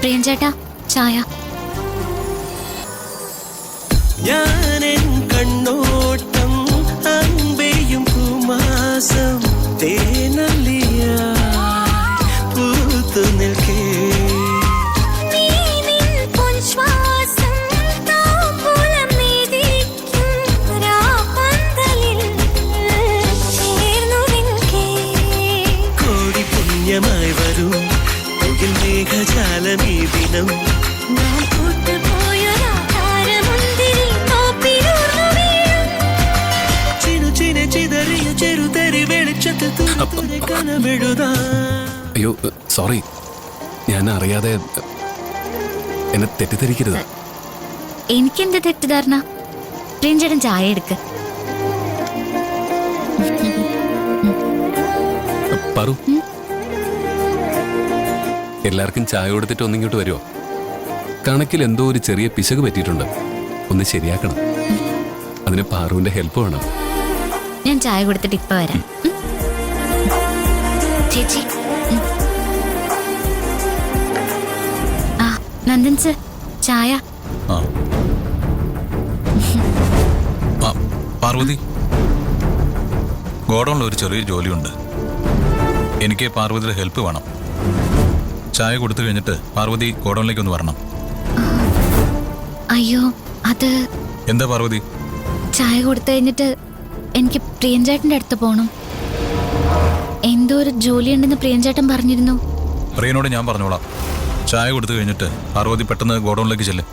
പ്രിയൻ ചേട്ടാ ചായ. ഞാനെൻ കണ്ണോട്ടം അമ്പെയും കുമാസം തേനല്ലിയ പൂത്തു നിൽക്കേ. കോടി പുണ്യമായി വരും മുകിൽ മേഘജാലമീ ദിനം. അയ്യോ സോറി, ഞാൻ അറിയാതെ. എന്നെ തെറ്റിദ്ധരിക്കരുത്. എനിക്കെന്ത് തെറ്റിദ്ധാരണ? പ്രിയൻ ചേട്ടൻ ചായ എടുക്ക്. പറു, എല്ലാവർക്കും ചായ കൊടുത്തിട്ട് ഒന്നിങ്ങോട്ട് വരുമോ? കണക്കിൽ എന്തോ ഒരു ചെറിയ പിശക് പറ്റിയിട്ടുണ്ട്, ഒന്ന് ശരിയാക്കണം. അതിന് പാറുവിന്റെ ഹെൽപ്പ് വേണം. ഞാൻ ചായ കൊടുത്തിട്ട് ഇപ്പൊ വരാം. ചേച്ചി. ആ നന്ദൻ സർ, ചായ. പാർവതി, ഗോഡൗണിൽ ഒരു ചെറിയ ജോലിയുണ്ട്. എനിക്ക് പാർവതിയുടെ ഹെൽപ്പ് വേണം. ചായ കൊടുത്തു കഴിഞ്ഞിട്ട് പാർവതി ഗോഡൗണിലേക്ക് ഒന്ന് വരണം. അയ്യോ അത്. എന്താ പാർവതി? ചായ കൊടുത്തു കഴിഞ്ഞിട്ട് എനിക്ക് പ്രിയൻ ചേട്ടന്റെ അടുത്ത് പോണം. എന്തോ ഒരു ജോലി ഉണ്ടെന്ന് പ്രിയൻ ചേട്ടൻ പറഞ്ഞിരുന്നു. പ്രിയനോട് ഞാൻ പറഞ്ഞോളാം. ചായ കൊടുത്തു കഴിഞ്ഞിട്ട് പാർവതി പെട്ടെന്ന് ഗോഡൗണിലേക്ക് ചെല്ല്.